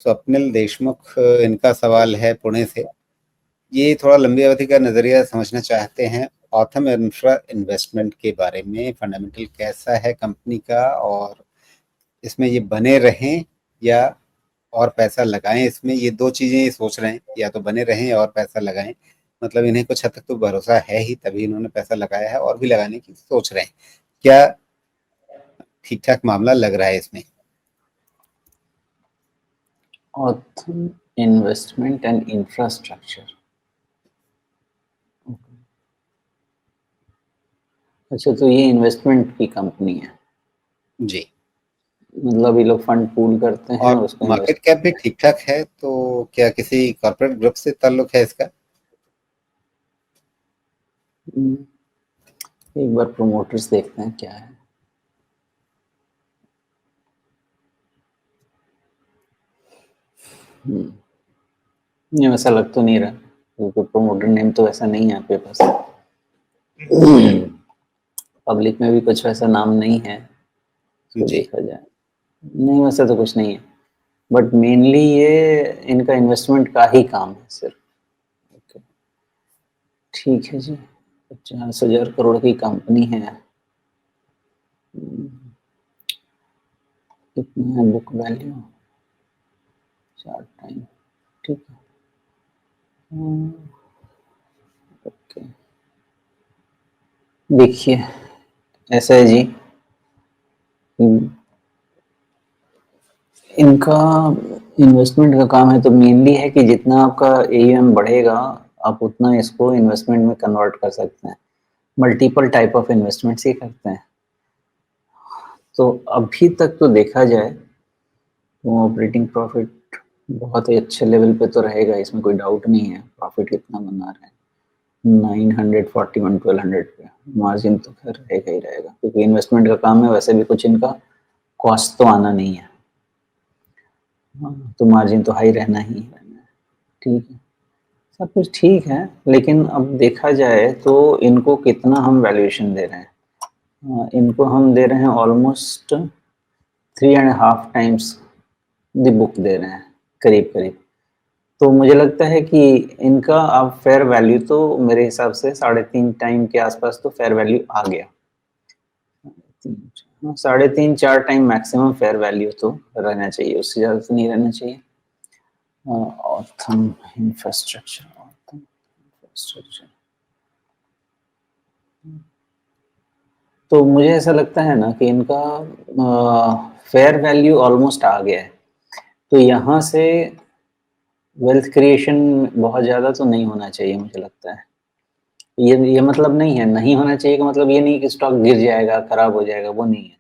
स्वप्निल देशमुख, इनका सवाल है पुणे से। ये थोड़ा लंबी अवधि का नजरिया समझना चाहते हैं ऑथम इंफ्रा इन्वेस्टमेंट के बारे में। फंडामेंटल कैसा है कंपनी का, और इसमें ये बने रहें या और पैसा लगाएं। इसमें ये दो चीजें ये सोच रहे हैं, या तो बने रहें और पैसा लगाएं। मतलब इन्हें कुछ हद तक तो भरोसा है ही, तभी इन्होंने पैसा लगाया है और भी लगाने की सोच रहे हैं। क्या ठीक ठाक मामला लग रहा है इसमें? Autham investment and infrastructure. अच्छा, तो ये इन्वेस्टमेंट की कंपनी है, जी। मतलब ये लोग फंड पूल करते हैं और उसको मार्केट इन्वेस्ट। कैप भी ठीक ठाक है, तो क्या किसी कॉर्पोरेट ग्रुप से ताल्लुक है इसका? एक बार प्रोमोटर्स देखते हैं क्या है। ये वैसा लग तो नहीं रहा, क्योंकि प्रोमोटर नेम तो वैसा नहीं है आपके पास। पब्लिक में भी कुछ वैसा नाम नहीं है, तो जी। देखा जाए। नहीं, वैसा तो कुछ नहीं है, बट मेनली ये इनका इन्वेस्टमेंट का ही काम है सिर्फ। ओके, ठीक है जी। 50,000 करोड़ की कंपनी है। कितनी है बुक वैल्यू? 4 टाइम, ठीक है। ओके, देखिए ऐसा है जी, इनका इन्वेस्टमेंट का काम है, तो मेनली है कि जितना आपका एयूएम बढ़ेगा आप उतना इसको इन्वेस्टमेंट में कन्वर्ट कर सकते हैं। मल्टीपल टाइप ऑफ इन्वेस्टमेंट्स ही करते हैं। तो अभी तक तो देखा जाए तो ऑपरेटिंग प्रॉफिट बहुत ही अच्छे लेवल पे तो रहेगा, इसमें कोई डाउट नहीं है। प्रॉफिट कितना बना रहे हैं? 941, 1200 पे। मार्जिन तो खैर रहेगा ही रहेगा, क्योंकि इन्वेस्टमेंट का काम है, वैसे भी कुछ इनका कॉस्ट तो आना नहीं है। हाँ, तो मार्जिन तो हाई रहना ही रहना है। ठीक है, सब कुछ ठीक है, लेकिन अब देखा जाए तो इनको कितना हम वैल्यूएशन दे रहे हैं। इनको हम दे रहे हैं ऑलमोस्ट 3.5 टाइम्स द बुक दे रहे हैं, करीब करीब। तो मुझे लगता है कि इनका अब फेयर वैल्यू तो मेरे हिसाब से 3.5 टाइम के आसपास तो फेयर वैल्यू आ गया। 3.5 4 टाइम मैक्सिमम फेयर वैल्यू तो रहना चाहिए, उससे ज़्यादा तो नहीं रहना चाहिए। Autham infrastructure, Autham infrastructure. तो मुझे ऐसा लगता है ना कि इनका फेयर वैल्यू ऑलमोस्ट आ गया है। तो यहाँ से वेल्थ क्रिएशन बहुत ज़्यादा तो नहीं होना चाहिए, मुझे लगता है। ये मतलब नहीं है, नहीं होना चाहिए का मतलब ये नहीं कि स्टॉक गिर जाएगा, खराब हो जाएगा, वो नहीं है।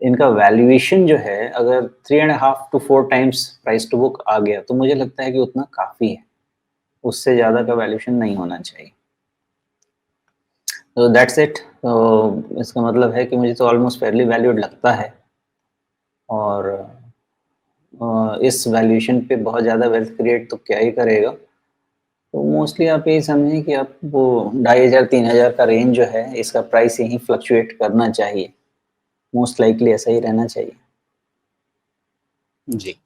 इनका वैल्यूएशन जो है, अगर 3.5 to 4 times price to book आ गया तो मुझे लगता है कि उतना काफ़ी है, उससे ज़्यादा का वैल्यूएशन नहीं होना चाहिए। तो दैट्स इट। तो इसका मतलब है कि मुझे तो ऑलमोस्ट फेयरली वैल्यूड लगता है, और इस वैल्यूएशन पे बहुत ज़्यादा वेल्थ क्रिएट तो क्या ही करेगा। तो मोस्टली आप यही समझें कि आप वो 2,500-3,000 का रेंज जो है, इसका प्राइस यहीं फ्लक्चुएट करना चाहिए। मोस्ट लाइकली ऐसा ही रहना चाहिए। जी।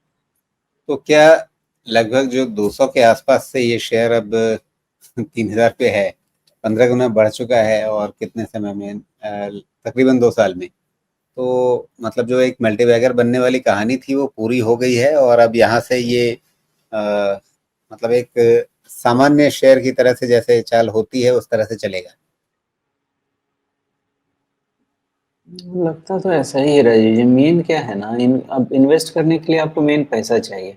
तो क्या लगभग जो 200 के आसपास से ये शेयर अब 3,000 पे है, 15 गुना बढ़ चुका है, और कितने समय में? तकरीबन 2 साल में। तो मतलब जो एक मल्टीबैगर बनने वाली कहानी थी वो पूरी हो गई है, और अब यहाँ से ये अ, मतलब एक सामान्य शेयर की तरह से जैसे चाल होती है उस तरह से चलेगा। लगता तो ऐसा ही है राजीव जी। मेन क्या है ना, अब इन्वेस्ट करने के लिए आपको मेन पैसा चाहिए।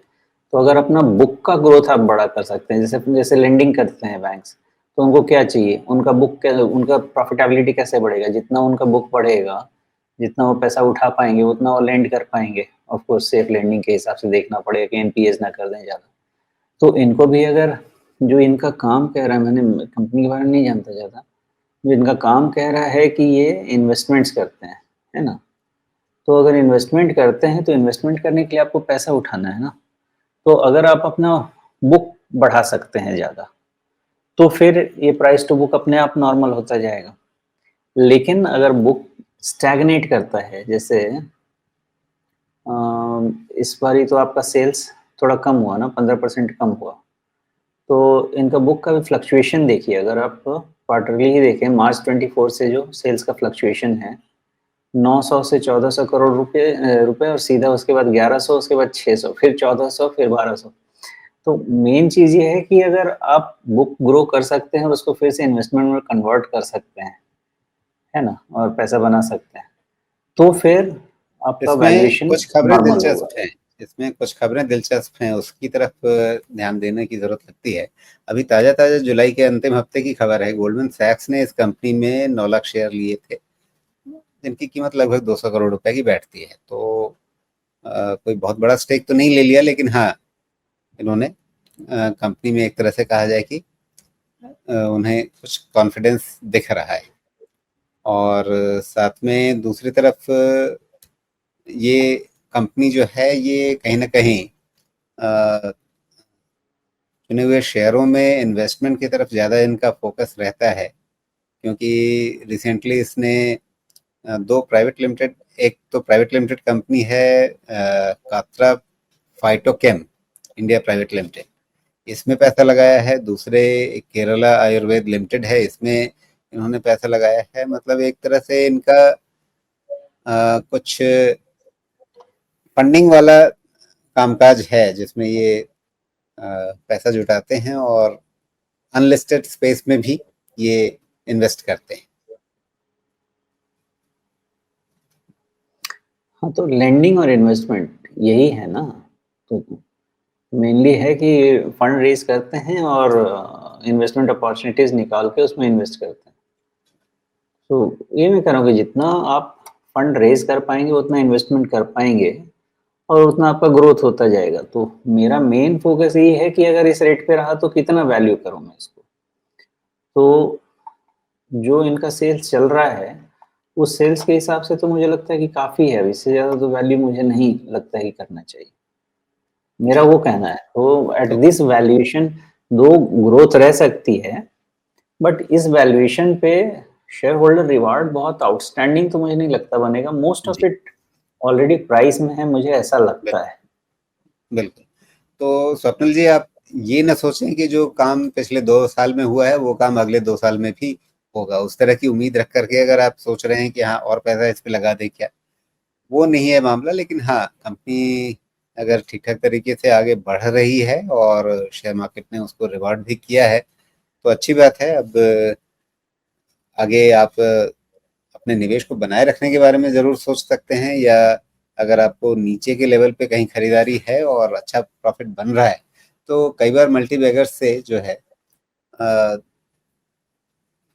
तो अगर अपना बुक का ग्रोथ आप बड़ा कर सकते हैं, जैसे जैसे लेंडिंग करते हैं बैंक्स, तो उनको क्या चाहिए? उनका उनका प्रॉफिटेबिलिटी कैसे बढ़ेगा? जितना उनका बुक बढ़ेगा, जितना वो पैसा उठा पाएंगे उतना वो लेंड कर पाएंगे। ऑफ कोर्स सेफ लेंडिंग के हिसाब से देखना पड़ेगा कि एनपीएस ना कर दें ज़्यादा। तो इनको भी अगर, जो इनका काम कह रहा है, मैंने कंपनी के बारे में नहीं जानता ज़्यादा, जो इनका काम कह रहा है कि ये इन्वेस्टमेंट्स करते हैं, है ना? तो अगर इन्वेस्टमेंट करते हैं तो इन्वेस्टमेंट करने के लिए आपको पैसा उठाना है ना। तो अगर आप अपना बुक बढ़ा सकते हैं ज़्यादा, तो फिर ये प्राइस टू बुक अपने आप नॉर्मल होता जाएगा। लेकिन अगर बुक स्टैग्नेट करता है, जैसे इस बारी तो आपका सेल्स थोड़ा कम हुआ ना, 15% कम हुआ। तो इनका बुक का भी फ्लक्चुएशन देखिए, अगर आप क्वार्टरली ही देखें, मार्च 24 से जो सेल्स का फ्लक्चुएशन है 900 से 1400 करोड़ रुपए और सीधा उसके बाद 1100, उसके बाद 600, फिर 1400, फिर 1200। तो मेन चीज ये है कि अगर आप बुक ग्रो कर सकते हैं और उसको फिर से इन्वेस्टमेंट में कन्वर्ट कर सकते हैं, है ना, और पैसा बना सकते हैं, तो फिर आपका इसमें वैल्यूएशन कुछ खबरें नॉर्मल होगा। दिलचस्प हैं, इसमें कुछ खबरें दिलचस्प हैं, उसकी तरफ ध्यान देने की ज़रूरत लगती है। अभी ताज़ा-ताज़ा जुलाई के अंतिम हफ्ते की खबर है, गोल्डमैन सैक्स ने इस कंपनी में 9 लाख शेयर लिए थे, जिनकी कीमत लगभग 200 करोड़ रुपए की बैठती है। तो कोई बहुत बड़ा स्टेक तो नहीं ले लिया, लेकिन हाँ, इन्होंने कंपनी में एक तरह से कहा जाए कि उन्हें कुछ कॉन्फिडेंस दिख रहा है। और साथ में दूसरी तरफ ये कंपनी जो है ये कहीं न कहीं चुने हुए शेयरों में इन्वेस्टमेंट की तरफ ज़्यादा इनका फ़ोकस रहता है, क्योंकि रिसेंटली इसने 2 प्राइवेट लिमिटेड, एक तो प्राइवेट लिमिटेड कंपनी है कात्रा फाइटोकेम इंडिया प्राइवेट लिमिटेड, इसमें पैसा लगाया है। दूसरे केरला आयुर्वेद लिमिटेड है, इसमें इन्होंने पैसा लगाया है। मतलब एक तरह से इनका कुछ फंडिंग वाला कामकाज है, जिसमें ये पैसा जुटाते हैं और अनलिस्टेड स्पेस में भी ये इन्वेस्ट करते हैं। हाँ, तो लेंडिंग और इन्वेस्टमेंट यही है ना, तो मेनली है कि फंड रेज करते हैं और इन्वेस्टमेंट अपॉर्चुनिटीज निकाल के उसमें इन्वेस्ट करते हैं। तो ये मैं कह रहा हूँ कि जितना आप फंड रेज कर पाएंगे उतना इन्वेस्टमेंट कर पाएंगे और उतना आपका ग्रोथ होता जाएगा। तो मेरा मेन फोकस ये है कि अगर इस रेट पे रहा तो कितना वैल्यू करूँ मैं इसको। तो जो इनका सेल्स चल रहा है उस सेल्स के हिसाब से तो मुझे लगता है कि काफी है, इससे ज्यादा तो वैल्यू मुझे नहीं लगता है कि करना चाहिए, मेरा जी, वो कहना है। तो एट तो दिस वैल्यूएशन दो ग्रोथ रह सकती है, बट इस वैल्यूएशन पे शेयर होल्डर रिवार्ड बहुत आउटस्टैंडिंग तो मुझे नहीं लगता बनेगा। मोस्ट ऑफ जी, इट ऑलरेडी प्राइस में है, मुझे ऐसा लगता बिल्कुल, है। बिल्कुल। तो स्वप्निल जी, आप ये ना सोचें कि जो काम पिछले 2 साल में हुआ है, वो काम अगले 2 साल में भी होगा। उस तरह की उम्मीद रख कर के अगर आप सोच रहे हैं कि हाँ, और पैसा इस पे लगा दें क्या, वो नहीं है मामला। लेकिन हाँ, कंपनी अगर ठीक-ठाक तरीके से आगे बढ़ रही है और शेयर मार्केट ने उसको रिवॉर्ड भी किया है, तो अच्छी बात है। अब आगे आप अपने निवेश को बनाए रखने के बारे में ज़रूर सोच सकते हैं, या अगर आपको नीचे के लेवल पे कहीं खरीदारी है और अच्छा प्रॉफिट बन रहा है, तो कई बार मल्टी बैगर्स से जो है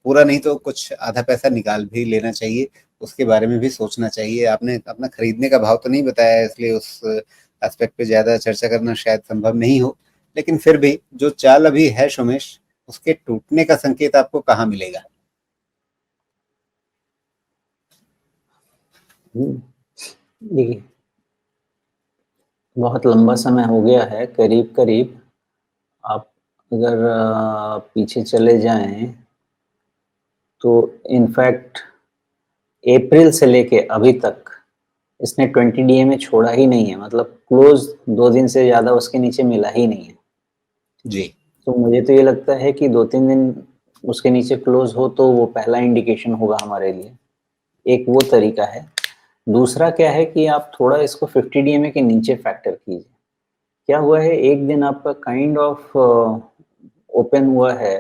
पूरा नहीं तो कुछ आधा पैसा निकाल भी लेना चाहिए, उसके बारे में भी सोचना चाहिए। आपने अपना खरीदने का भाव तो नहीं बताया है, इसलिए उस एस्पेक्ट पे ज़्यादा चर्चा करना शायद संभव नहीं हो। लेकिन फिर भी जो चाल अभी है सोमेश, उसके टूटने का संकेत आपको कहाँ मिलेगा? देखिए, बहुत लंबा समय हो गया है, करीब-करीब आप अगर पीछे चले जाएँ तो इनफैक्ट अप्रैल से लेके अभी तक इसने 20 डीएमए छोड़ा ही नहीं है, मतलब क्लोज़ 2 दिन से ज़्यादा उसके नीचे मिला ही नहीं है। जी, तो मुझे तो ये लगता है कि 2-3 दिन उसके नीचे क्लोज़ हो तो वो पहला इंडिकेशन होगा हमारे लिए। एक वो तरीका है। दूसरा क्या है कि आप थोड़ा इसको 50 डीएमए के नीचे फैक्टर कीजिए। क्या हुआ है, एक दिन आपका काइंड ऑफ ओपन हुआ है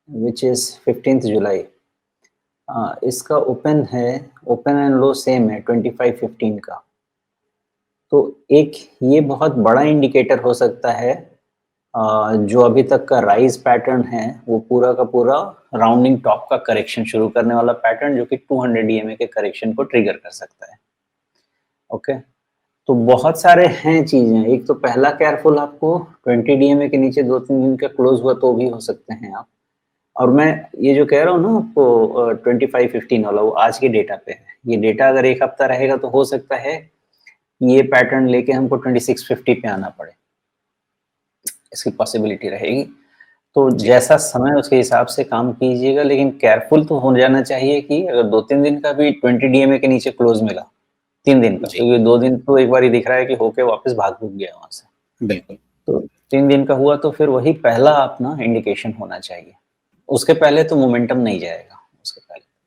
व्हिच इज़ 15th जुलाई। इसका ओपन एंड लो सेम है 25-15 का। तो एक ये बहुत बड़ा इंडिकेटर हो सकता है, जो अभी तक का राइज पैटर्न है वो पूरा का पूरा राउंडिंग टॉप का करेक्शन शुरू करने वाला पैटर्न, जो कि 200 डीएमए के करेक्शन को ट्रिगर कर सकता है। ओके, तो बहुत सारे हैं चीजें। एक तो पहला केयरफुल, आपको 20 डीएमए के नीचे 2-3 दिन का क्लोज हुआ तो भी हो सकते हैं आप। और मैं ये जो कह रहा हूँ ना आपको 25-15 वाला, वो आज के डेटा पे है। ये डेटा अगर एक हफ्ता रहेगा तो हो सकता है ये पैटर्न लेके हमको 2650 पे आना पड़े, इसकी पॉसिबिलिटी रहेगी। तो जी, जैसा समय उसके हिसाब से काम कीजिएगा, लेकिन केयरफुल तो हो जाना चाहिए कि अगर 2-3 दिन का भी 20 डीएमए के नीचे क्लोज मिला, 3 दिन का, जी। क्योंकि 2 दिन तो एक बार ही दिख रहा है कि होके वापस भाग भूग गया वहां से। बिल्कुल। तो 3 दिन का हुआ तो फिर वही पहला अपना इंडिकेशन होना चाहिए। उसके पहले तो मोमेंटम नहीं जाएगा, उसके पहले।